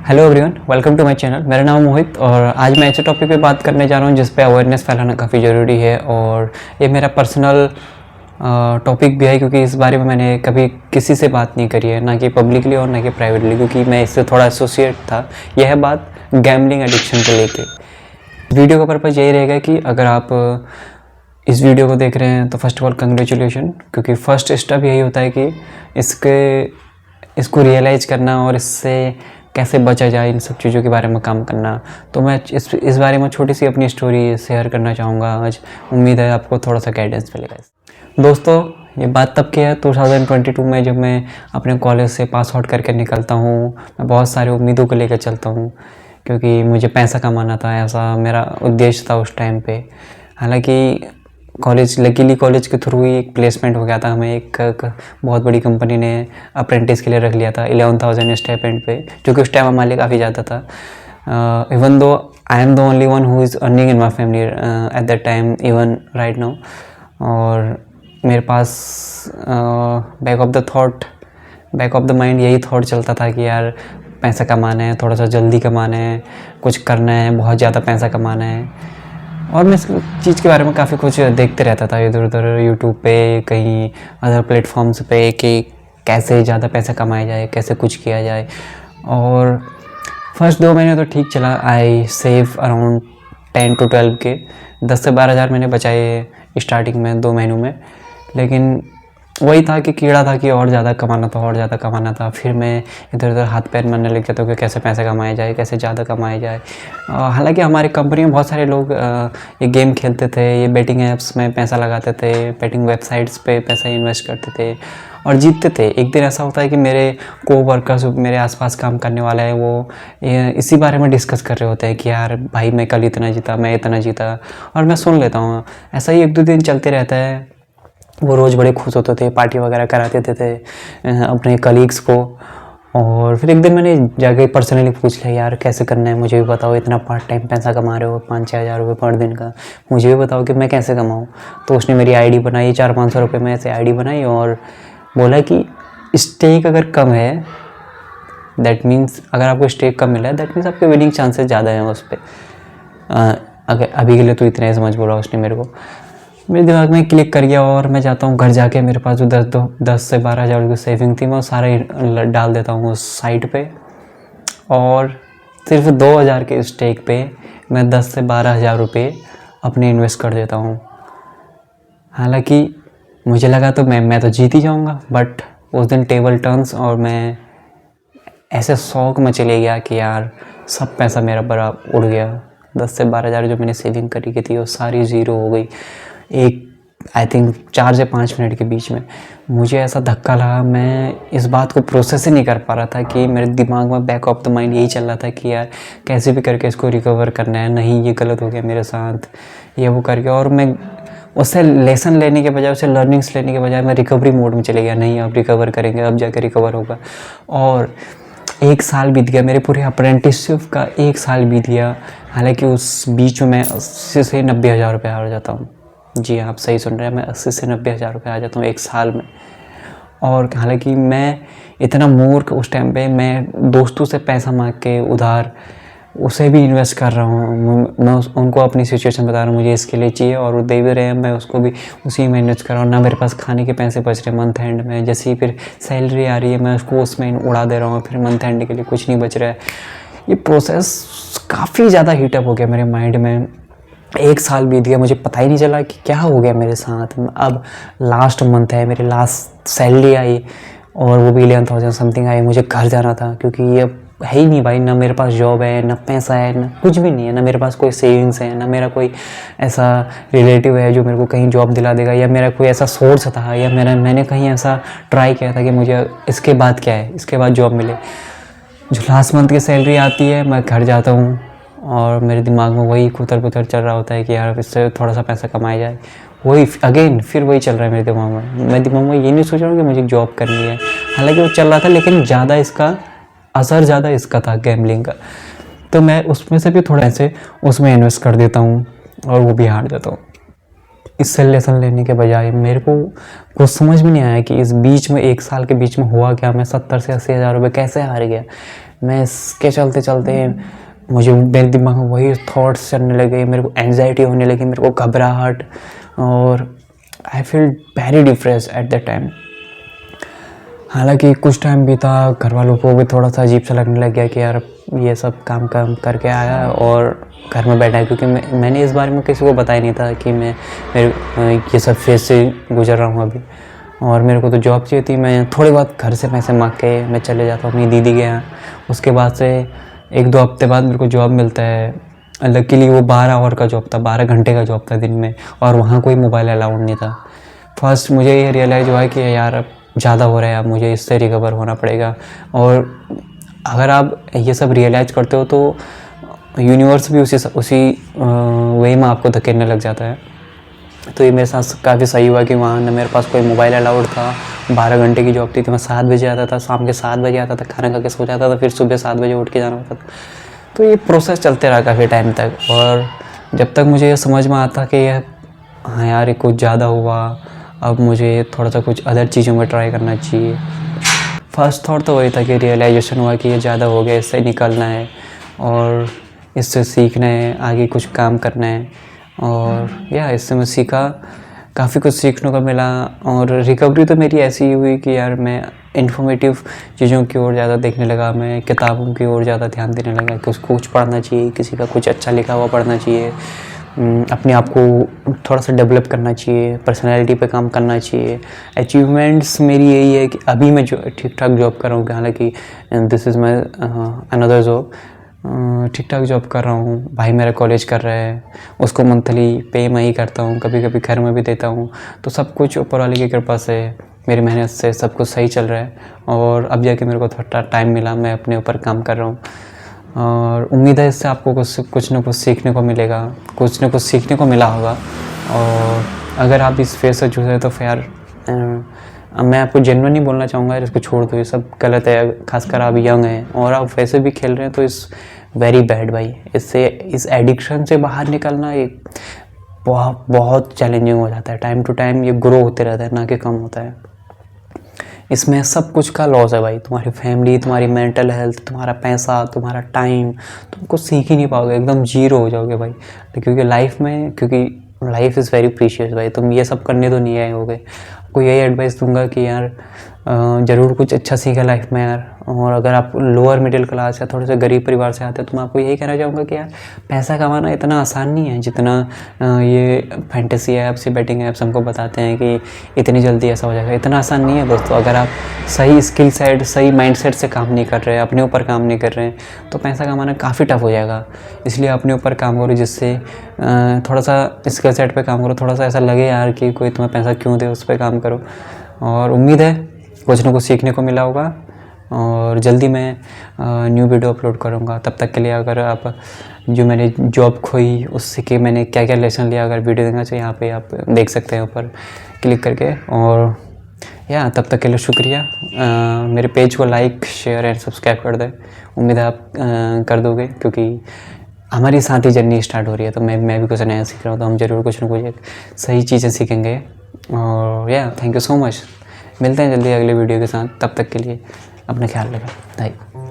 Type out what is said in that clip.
Hello everyone, welcome to my channel. मेरा नाम मोहित और आज मैं ऐसे टॉपिक पे बात करने जा रहा हूँ जिस पे अवेयरनेस फैलाना काफ़ी ज़रूरी है। और ये मेरा पर्सनल टॉपिक भी है क्योंकि इस बारे में मैंने कभी किसी से बात नहीं करी है, ना कि पब्लिकली और ना कि प्राइवेटली, क्योंकि मैं इससे थोड़ा एसोसिएट था। यह है बात गैम्बलिंग एडिक्शन को लेके। वीडियो का पर्पज़ यही रहेगा कि अगर आप इस वीडियो को देख रहे हैं तो फर्स्ट ऑफ ऑल कंग्रेचुलेशन, क्योंकि फर्स्ट स्टेप यही होता है कि इसको रियलाइज़ करना और इससे कैसे बचा जाए, इन सब चीज़ों के बारे में काम करना। तो मैं इस बारे में छोटी सी अपनी स्टोरी शेयर करना चाहूँगा आज। उम्मीद है आपको थोड़ा सा गाइडेंस मिलेगा। दोस्तों, ये बात तब की है 2022 में, जब मैं अपने कॉलेज से पास आउट करके निकलता हूँ। मैं बहुत सारे उम्मीदों को लेकर चलता हूँ क्योंकि मुझे पैसा कमाना था, ऐसा मेरा उद्देश्य था उस टाइम पे। हालांकि लकीली कॉलेज के थ्रू ही एक प्लेसमेंट हो गया था। हमें एक बहुत बड़ी कंपनी ने अप्रेंटिस के लिए रख लिया था 11,000 स्टाइपेंड पे, जो कि उस टाइम हमारे लिए काफ़ी ज़्यादा था। Even though I am the only one who is earning in my family at that time, even right now. और मेरे पास बैक ऑफ द माइंड यही थॉट चलता था कि यार पैसा कमाना है, थोड़ा सा जल्दी कमाना है, कुछ करना है, बहुत ज़्यादा पैसा कमाना है। और मैं इस चीज़ के बारे में काफ़ी कुछ देखते रहता था इधर उधर, यूट्यूब पे, कहीं अदर प्लेटफॉर्म्स पे, कि कैसे ज़्यादा पैसा कमाया जाए, कैसे कुछ किया जाए। और फर्स्ट 2 महीने तो ठीक चला। आई सेव अराउंड 10 to 12 के 10 से 12 हज़ार मैंने बचाए स्टार्टिंग में 2 महीनों में। लेकिन वही था कि कीड़ा था कि और ज़्यादा कमाना था। फिर मैं इधर उधर हाथ पैर मारने लग गया था कि कैसे पैसा कमाया जाए, कैसे ज़्यादा कमाया जाए। हालांकि हमारी कंपनी में बहुत सारे लोग ये गेम खेलते थे, ये बेटिंग ऐप्स में पैसा लगाते थे, बेटिंग वेबसाइट्स पे पैसा इन्वेस्ट करते थे और जीतते थे। एक दिन ऐसा होता है कि मेरे कोवर्कर्स, मेरे आसपास काम करने वाले हैं, वो इसी बारे में डिस्कस कर रहे होते हैं कि यार भाई मैं कल इतना जीता, मैं इतना जीता। और मैं सुन लेता हूँ। ऐसा ही 1-2 दिन चलते रहता है। वो रोज़ बड़े खुश होते थे, पार्टी वगैरह कराते थे अपने कलीग्स को। और फिर एक दिन मैंने जाके पर्सनली पूछ लिया, यार कैसे करना है, मुझे भी बताओ। इतना पार्ट टाइम पैसा कमा रहे हो 5-6 हज़ार रुपये पर दिन का, मुझे भी बताओ कि मैं कैसे कमाऊँ। तो उसने मेरी आईडी बनाई, 400-500 रुपये में ऐसे आईडी बनाई और बोला कि स्टेक अगर कम है, दैट मीन्स अगर आपको स्टेक कम मिला है, दैट मीन्स आपके विनिंग चांसेस ज़्यादा हैं उस पर। अगर अभी के लिए तो इतना ही समझ बोला उसने मेरे को। मेरे दिमाग में क्लिक कर गया और मैं जाता हूँ घर जाके, मेरे पास जो 10 से 12 हज़ार की सेविंग थी, मैं सारे डाल देता हूँ उस साइट पे। और सिर्फ 2,000 के स्टेक पे मैं 10 से 12 हज़ार रुपये अपने इन्वेस्ट कर देता हूँ। हालांकि मुझे लगा तो मैं तो जीत ही जाऊँगा, बट उस दिन टेबल टर्न्स और मैं ऐसे शौक में चले गया कि यार सब पैसा मेरा बड़ा उड़ गया। 10 से 12 हज़ार जो मैंने सेविंग करी की थी वो सारी ज़ीरो हो गई। आई थिंक 4 से 5 मिनट के बीच में मुझे ऐसा धक्का लगा। मैं इस बात को प्रोसेस ही नहीं कर पा रहा था कि मेरे दिमाग में बैक ऑफ द माइंड यही चल रहा था कि यार कैसे भी करके इसको रिकवर करना है, नहीं ये गलत हो गया मेरे साथ, ये वो करके। और मैं उससे लेसन लेने के बजाय, उससे लर्निंग्स लेने के बजाय मैं रिकवरी मोड में चले गया। नहीं, अब रिकवर करेंगे, अब जाकर रिकवर होगा। और 1 साल बीत गया, मेरे पूरे अप्रेंटिसशिप का 1 साल बीत गया। हालांकि उस बीच में मैं 80 से 90 हज़ार रुपये हार जाता हूँ। जी आप सही सुन रहे हैं, मैं 80 से 90 हज़ार रुपये आ जाता हूँ 1 साल में। और हालांकि मैं इतना मूर्ख उस टाइम पे, मैं दोस्तों से पैसा मांग के उधार उसे भी इन्वेस्ट कर रहा हूँ। मैं उनको अपनी सिचुएशन बता रहा हूँ, मुझे इसके लिए चाहिए, और वो दे भी रहे हैं, मैं उसको भी उसी में इन्वेस्ट कर रहा हूँ। ना मेरे पास खाने के पैसे बच रहे मंथ एंड में, जैसे ही फिर सैलरी आ रही है मैं उसको उसमें उड़ा दे रहा हूँ, फिर मंथ एंड के लिए कुछ नहीं बच रहा है। ये प्रोसेस काफ़ी ज़्यादा हीटअप हो गया मेरे माइंड में। 1 साल बीत गया, मुझे पता ही नहीं चला कि क्या हो गया मेरे साथ। अब लास्ट मंथ है, मेरी लास्ट सैलरी आई और वो भी 11,000 समथिंग आई। मुझे घर जाना था क्योंकि ये है ही नहीं भाई, ना मेरे पास जॉब है, ना पैसा है, ना कुछ भी नहीं है, ना मेरे पास कोई सेविंग्स है, ना मेरा कोई ऐसा रिलेटिव है जो मेरे को कहीं जॉब दिला देगा, या मेरा कोई ऐसा सोर्स था, या मैंने कहीं ऐसा ट्राई किया था कि मुझे इसके बाद क्या है, इसके बाद जॉब मिले। जो लास्ट मंथ की सैलरी आती है, मैं घर जाता हूँ और मेरे दिमाग में वही कुतर पुतर चल रहा होता है कि यार इससे थोड़ा सा पैसा कमाया जाए। वही अगेन फिर वही चल रहा है मेरे दिमाग में। मैं दिमाग में ये नहीं सोच रहा हूँ कि मुझे जॉब करनी है, हालांकि वो चल रहा था, लेकिन ज़्यादा इसका असर ज़्यादा इसका था गैम्बलिंग का। तो मैं उसमें से भी थोड़ा ऐसे उसमें इन्वेस्ट कर देता हूँ और वो भी हार जाता हूँ। इससे लेसन लेने के बजाय मेरे को कुछ समझ में नहीं आया कि इस बीच में 1 साल के बीच में हुआ क्या। मैं 70 से 80 हज़ार रुपये कैसे हार गया। मैं इसके चलते चलते मुझे मेरे दिमाग में वही थॉट्स चलने लगे, मेरे को एंजाइटी होने लगी, मेरे को घबराहट, और I feel very depressed at that time. हालांकि कुछ टाइम बीता, घर वालों को भी थोड़ा सा अजीब सा लगने लग गया कि यार ये सब काम करके आया है और घर में बैठा है, क्योंकि मैंने इस बारे में किसी को बताया नहीं था कि मेरे ये सब फेज से गुजर रहा हूँ अभी। और मेरे को तो जॉब चाहिए थी। मैं थोड़ी बहुत घर से पैसे मांग के मैं चले जाता हूँ अपनी दीदी के यहाँ। उसके बाद से 1-2 हफ्ते बाद मेरे को जॉब मिलता है। लकीली वो 12 आवर का जॉब था, 12 घंटे का जॉब था दिन में, और वहाँ कोई मोबाइल अलाउड नहीं था। फर्स्ट मुझे ये रियलाइज़ हुआ कि यार अब ज़्यादा हो रहा है, अब मुझे इससे रिकवर होना पड़ेगा। और अगर आप ये सब रियलाइज़ करते हो तो यूनिवर्स भी उसी वे में आपको धकेलने लग जाता है। तो ये मेरे साथ काफ़ी सही हुआ कि वहाँ ना मेरे पास कोई मोबाइल अलाउड था। 12 घंटे की जॉब थी, तो मैं 7 बजे आता था, शाम के 7 बजे आता था, खाना खा के सो जाता था, फिर सुबह 7 बजे उठ के जाना होता था। तो ये प्रोसेस चलते रहा काफ़ी टाइम तक। और जब तक मुझे ये समझ में आता कि हाँ यार ये कुछ ज़्यादा हुआ, अब मुझे थोड़ा सा कुछ अदर चीज़ों में ट्राई करना चाहिए। फर्स्ट थॉट तो वही था कि रियलाइजेशन हुआ कि ये ज़्यादा हो गया, इससे निकलना है और इससे सीखना है, आगे कुछ काम करना है। और इससे मैं सीखा, काफ़ी कुछ सीखने को मिला। और रिकवरी तो मेरी ऐसी ही हुई कि यार मैं इन्फॉर्मेटिव चीज़ों की ओर ज़्यादा देखने लगा, मैं किताबों की ओर ज़्यादा ध्यान देने लगा कि उसको कुछ पढ़ना चाहिए, किसी का कुछ अच्छा लिखा हुआ पढ़ना चाहिए, अपने आप को थोड़ा सा डेवलप करना चाहिए, पर्सनैलिटी पे काम करना चाहिए। अचीवमेंट्स मेरी यही है कि अभी मैं जो ठीक ठाक जॉब कर रहा हूँ, हालांकि this is my another job, ठीक ठाक जॉब कर रहा हूँ। भाई मेरा कॉलेज कर रहा है, उसको मंथली पे मैं ही करता हूँ, कभी कभी घर में भी देता हूँ। तो सब कुछ ऊपर वाले की कृपा से, मेरी मेहनत से सब कुछ सही चल रहा है। और अब जाके मेरे को थोड़ा टाइम मिला, मैं अपने ऊपर काम कर रहा हूँ। और उम्मीद है इससे आपको कुछ ना कुछ सीखने को मिलेगा, कुछ ना कुछ सीखने को मिला होगा। और अगर आप इस फेज से जुड़े तो फिर यार मैं आपको जेन्युइनली बोलना चाहूँगा, इसको छोड़ दो, ये सब गलत है। खासकर आप यंग हैं और आप वैसे भी खेल रहे हैं तो इस वेरी बैड भाई। इससे इस एडिक्शन से बाहर निकलना एक बहुत चैलेंजिंग हो जाता है। टाइम टू टाइम ये ग्रो होते रहता है, ना कि कम होता है। इसमें सब कुछ का लॉस है भाई, तुम्हारी फैमिली, तुम्हारी मेंटल हेल्थ, तुम्हारा पैसा, तुम्हारा टाइम, तुम कुछ सीख ही नहीं पाओगे, एकदम जीरो हो जाओगे भाई। क्योंकि लाइफ इज़ वेरी प्रीशियस भाई। तुम ये सब करने तो नहीं आए होगे। आपको यही एडवाइस दूंगा कि यार ज़रूर कुछ अच्छा सीखा लाइफ में यार। और अगर आप लोअर मिडिल क्लास या थोड़े से गरीब परिवार से आते हैं तो मैं आपको यही कहना चाहूँगा कि यार पैसा कमाना इतना आसान नहीं है जितना ये फैंटेसी ऐप्स, बेटिंग ऐप्स हमको बताते हैं कि इतनी जल्दी ऐसा हो जाएगा। इतना आसान नहीं है दोस्तों। अगर आप सही स्किल सेट, सही माइंडसेट से काम नहीं कर रहे, अपने ऊपर काम नहीं कर रहे हैं, तो पैसा कमाना काफ़ी टफ हो जाएगा। इसलिए अपने ऊपर काम करो, जिससे थोड़ा सा स्किल सेट पे काम करो, थोड़ा सा ऐसा लगे यार कि कोई तुम्हें पैसा क्यों दे, उस पर काम करो। और उम्मीद है कुछ ना कुछ सीखने को मिला होगा। और जल्दी मैं न्यू वीडियो अपलोड करूँगा। तब तक के लिए अगर आप जो मैंने जॉब खोई उससे कि मैंने क्या क्या लेसन लिया, अगर वीडियो देखना चाहिए यहाँ पे आप देख सकते हैं ऊपर क्लिक करके। और तब तक के लिए शुक्रिया। मेरे पेज को लाइक, शेयर एंड सब्सक्राइब कर दें। उम्मीद है आप कर दोगे, क्योंकि हमारी साथ ही जर्नी स्टार्ट हो रही है। तो मैं भी कुछ नया सीख रहा हूँ, तो हम ज़रूर कुछ ना कुछ एक सही चीज़ें सीखेंगे। और थैंक यू सो मच। मिलते हैं जल्दी अगले वीडियो के साथ। तब तक के लिए अपना ख्याल रखें। बाय।